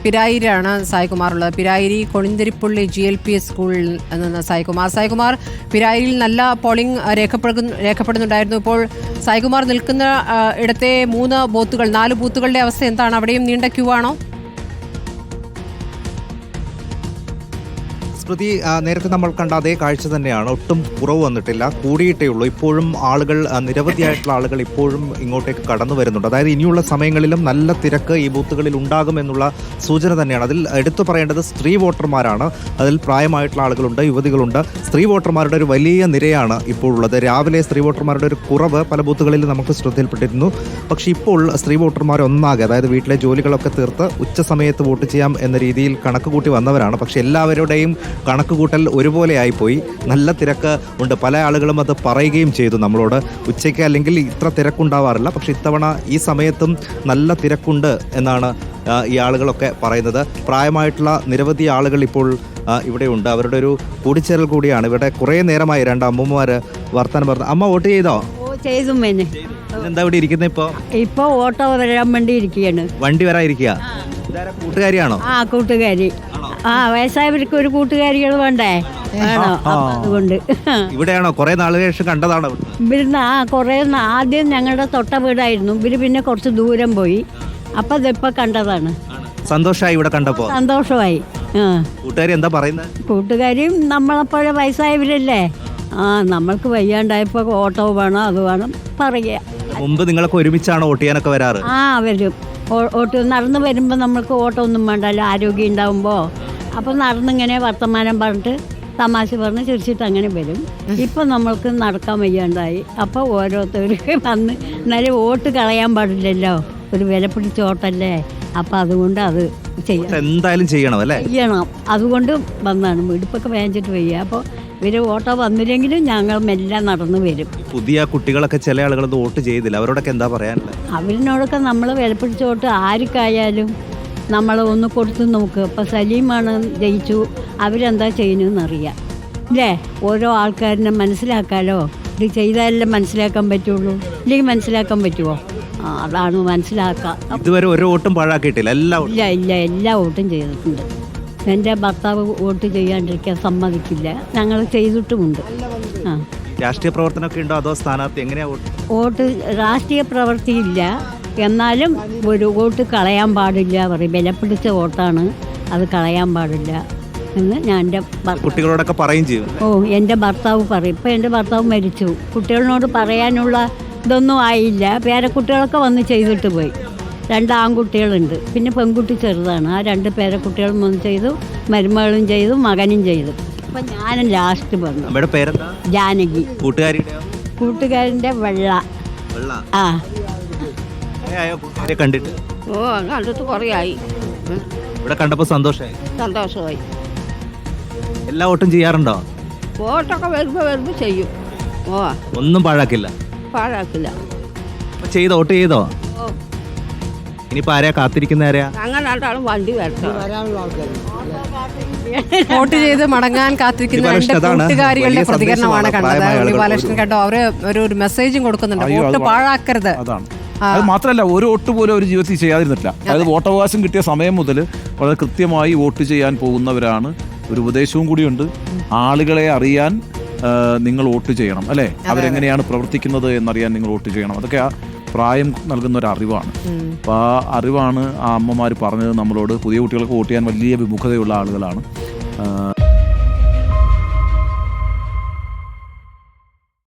പിരായിരിയാണ് സായികുമാർ ഉള്ളത്. പിരായിരി കൊണിന്തിരിപ്പുള്ളി GLPS സ്കൂളിൽ നിന്ന് സായികുമാർ പിരായിരിയിൽ നല്ല പോളിംഗ് രേഖപ്പെടുന്നുണ്ടായിരുന്നു. ഇപ്പോൾ സായികുമാർ നിൽക്കുന്ന ഇടത്തെ 4 ബൂത്തുകളുടെ അവസ്ഥ എന്താണ്? അവിടെയും നീണ്ട ക്യൂ ആണോ? സ്മൃതി, നേരത്തെ നമ്മൾ കണ്ട അതേ കാഴ്ച തന്നെയാണ്. ഒട്ടും കുറവ് വന്നിട്ടില്ല, കൂടിയിട്ടേ ഉള്ളൂ. ഇപ്പോഴും ആളുകൾ, നിരവധിയായിട്ടുള്ള ആളുകൾ ഇപ്പോഴും ഇങ്ങോട്ടേക്ക് കടന്നു വരുന്നുണ്ട്. അതായത് ഇനിയുള്ള സമയങ്ങളിലും നല്ല തിരക്ക് ഈ ബൂത്തുകളിൽ ഉണ്ടാകുമെന്നുള്ള സൂചന തന്നെയാണ്. അതിൽ എടുത്തു പറയേണ്ടത് സ്ത്രീ വോട്ടർമാരാണ്. അതിൽ പ്രായമായിട്ടുള്ള ആളുകളുണ്ട്, യുവതികളുണ്ട്. സ്ത്രീ വോട്ടർമാരുടെ ഒരു വലിയ നിരയാണ് ഇപ്പോൾ ഉള്ളത്. രാവിലെ സ്ത്രീ വോട്ടർമാരുടെ ഒരു കുറവ് പല ബൂത്തുകളിൽ നമുക്ക് ശ്രദ്ധയിൽപ്പെട്ടിരുന്നു. പക്ഷേ ഇപ്പോൾ സ്ത്രീ വോട്ടർമാർ ഒന്നാകെ, അതായത് വീട്ടിലെ ജോലികളൊക്കെ തീർത്ത് ഉച്ച സമയത്ത് വോട്ട് ചെയ്യാം എന്ന രീതിയിൽ കണക്ക് കൂട്ടി വന്നവരാണ്. പക്ഷേ എല്ലാവരുടെയും കണക്ക് കൂട്ടൽ ഒരുപോലെ ആയിപ്പോയി. നല്ല തിരക്ക് ഉണ്ട്. പല ആളുകളും അത് പറയുകയും ചെയ്തു നമ്മളോട്. ഉച്ചയ്ക്ക് അല്ലെങ്കിൽ ഇത്ര തിരക്കുണ്ടാവാറില്ല, പക്ഷെ ഇത്തവണ ഈ സമയത്തും നല്ല തിരക്കുണ്ട് എന്നാണ് ഈ ആളുകളൊക്കെ പറയുന്നത്. പ്രായമായിട്ടുള്ള നിരവധി ആളുകൾ ഇപ്പോൾ ഇവിടെയുണ്ട്. അവരുടെ ഒരു കൂടിച്ചേരൽ കൂടിയാണ്. ഇവിടെ കുറേ നേരമായി 2 അമ്മമാർ വർത്താനം പറഞ്ഞു. അമ്മ വോട്ട് ചെയ്തോ? ചെയ്തു. എന്താ ഇവിടെ ഇരിക്കുന്നത്? ഇപ്പൊ ഓട്ടോ വരാൻ വേണ്ടി ഇരിക്കുകയാണ്. വണ്ടി വരാതിരിക്കുക. കൂട്ടുകാരിയാണോ? കൂട്ടുകാരി. വയസ്സായവർക്ക് ഒരു കൂട്ടുകാരികൾ വേണ്ടേ? അതുകൊണ്ട് ഇവിടെയാണോ? കുറെ നാളുകൾക്ക് ശേഷം കണ്ടതാണോ? ഇവിടുന്ന് കുറെ ആദ്യം ഞങ്ങളുടെ തൊട്ട വീടായിരുന്നു. ഇവര് പിന്നെ കുറച്ച് ദൂരം പോയി. അപ്പൊ ഇതിപ്പോ കണ്ടതാണ്. സന്തോഷമായി ഇവിടെ കണ്ടപ്പോ? സന്തോഷമായി. കൂട്ടുകാരി എന്താ പറയുന്നത്? കൂട്ടുകാരിയും നമ്മളെപ്പോലെ വയസ്സായവരല്ലേ. നമ്മൾക്ക് വയ്യാണ്ടായപ്പോ ഓട്ടോ വേണം, അത് വേണം പറയാ. മുമ്പ് നിങ്ങളൊക്കെ ഒരുമിച്ചാണോ വോട്ട് ചെയ്യാനൊക്കെ വരാറ്? വരും. ഓട്ടോ നടന്ന് വരുമ്പോൾ നമ്മൾക്ക് ഓട്ടോ ഒന്നും വേണ്ടല്ലോ, ആരോഗ്യം ഉണ്ടാവുമ്പോൾ. അപ്പം നടന്നിങ്ങനെ വർത്തമാനം പറഞ്ഞിട്ട് തമാശ പറഞ്ഞ് ചിരിച്ചിട്ട് അങ്ങനെ വരും. ഇപ്പം നമ്മൾക്ക് നടക്കാൻ വയ്യാണ്ടായി. അപ്പോൾ ഓരോരുത്തർക്ക് വന്ന്, എന്നാലും വോട്ട് കളയാൻ പാടില്ലല്ലോ, ഒരു വില പിടിച്ച ഓട്ടല്ലേ. അപ്പം അതുകൊണ്ട് അത് എന്തായാലും ചെയ്യണം. അതുകൊണ്ട് വന്നാണ്. വീടിപ്പൊക്കെ വേഞ്ചിട്ട് വയ്യ. അപ്പോൾ ഇവര് ഓട്ടോ വന്നില്ലെങ്കിലും ഞങ്ങൾ എല്ലാം നടന്നു വരും. പുതിയ കുട്ടികളൊക്കെ ചില ആളുകളൊന്നും വോട്ട് ചെയ്തില്ല, അവരോടൊക്കെ എന്താ പറയാനുള്ളത്? അവരിനോടൊക്കെ നമ്മൾ വിലപ്പിടിച്ച വോട്ട് ആർക്കായാലും നമ്മൾ ഒന്ന് കൊടുത്തു നോക്കുക. ഇപ്പം സലീമാണ് ജയിച്ചു, അവരെന്താ ചെയ്യുന്നതെന്നറിയാം അല്ലേ? ഓരോ ആൾക്കാരിനെ മനസ്സിലാക്കാലോ. ഇത് ചെയ്താലല്ലേ മനസ്സിലാക്കാൻ പറ്റുള്ളൂ, ഇല്ലെങ്കിൽ മനസ്സിലാക്കാൻ പറ്റുമോ? അതാണ് മനസ്സിലാക്കാം. ഇതുവരെ ഒരു വോട്ടും പാഴാക്കിയിട്ടില്ല? ഇല്ല, എല്ലാ വോട്ടും ചെയ്തിട്ടുണ്ട്. എൻ്റെ ഭർത്താവ് വോട്ട് ചെയ്യാണ്ടിരിക്കാൻ സമ്മതിക്കില്ല. ഞങ്ങൾ ചെയ്തിട്ടുമുണ്ട്. രാഷ്ട്രീയ പ്രവർത്തനമൊക്കെ ഉണ്ടോ അതോ സ്ഥാനാർത്ഥി എങ്ങനെയാ? വോട്ട് രാഷ്ട്രീയ പ്രവൃത്തിയില്ല, എന്നാലും ഒരു വോട്ട് കളയാൻ പാടില്ല പറയും. വിലപിടിച്ച വോട്ടാണ്, അത് കളയാൻ പാടില്ല എന്ന് ഞാൻ എൻ്റെ കുട്ടികളോടൊക്കെ പറയും ചെയ്യും. എൻ്റെ ഭർത്താവ് പറയും. ഇപ്പം എൻ്റെ ഭർത്താവ് മരിച്ചു. കുട്ടികളോട് പറയാനുള്ള ഇതൊന്നും ആയില്ല. പേരക്കുട്ടികളൊക്കെ വന്ന് ചെയ്തിട്ട് പോയി. 2 ആൺകുട്ടികളുണ്ട്, പിന്നെ പെൺകുട്ടി ചെറുതാണ്. ആ 2 പേരക്കുട്ടികളും വന്ന് ചെയ്തു, മരുമകളും ചെയ്തു, മകനും ചെയ്തു. അപ്പം ഞാൻ ലാസ്റ്റ് പറഞ്ഞു. ജാനകി. കൂട്ടുകാരൻ്റെ വെള്ള. കണ്ടിട്ട് കുറേയായി. ഇവിടെ കണ്ടപ്പോ സന്തോഷമായി. എല്ലാ വോട്ടും ചെയ്യാറുണ്ടോ? വോട്ടൊക്കെ വരുമ്പോ ചെയ്യും. ഒന്നും പാഴാക്കില്ല. വോട്ട് ചെയ്തോ? ഇനിയിപ്പോ ആരെയാ കാത്തിരിക്കുന്ന? അങ്ങനെ രണ്ടാളും വണ്ടി വരട്ടെ. വോട്ട് ചെയ്ത് മടങ്ങാൻ കാത്തിരിക്കുന്ന 2 കൂട്ടുകാരികളുടെ പ്രതികരണമാണ് കണ്ടത്. ബാലകൃഷ്ണൻ കേട്ടോ, അവര് ഒരു മെസ്സേജും കൊടുക്കുന്നുണ്ട്, വോട്ട് പാഴാക്കരുത്. അത് മാത്രമല്ല, ഒരു വോട്ട് പോലും അവർ ജീവിതത്തിൽ ചെയ്യാതിരുന്നിട്ടില്ല. അതായത് വോട്ടവകാശം കിട്ടിയ സമയം മുതൽ വളരെ കൃത്യമായി വോട്ട് ചെയ്യാൻ പോകുന്നവരാണ്. ഒരു ഉപദേശവും കൂടിയുണ്ട്, ആളുകളെ അറിയാൻ നിങ്ങൾ വോട്ട് ചെയ്യണം അല്ലേ, അവരെങ്ങനെയാണ് പ്രവർത്തിക്കുന്നത് എന്നറിയാൻ നിങ്ങൾ വോട്ട് ചെയ്യണം. അതൊക്കെ ആ പ്രായം നൽകുന്ന ഒരു അറിവാണ്. അപ്പോൾ ആ അറിവാണ് ആ അമ്മമാർ പറഞ്ഞത് നമ്മളോട്. പുതിയ കുട്ടികൾക്ക് വോട്ട് ചെയ്യാൻ വലിയ വിമുഖതയുള്ള ആളുകളാണ്.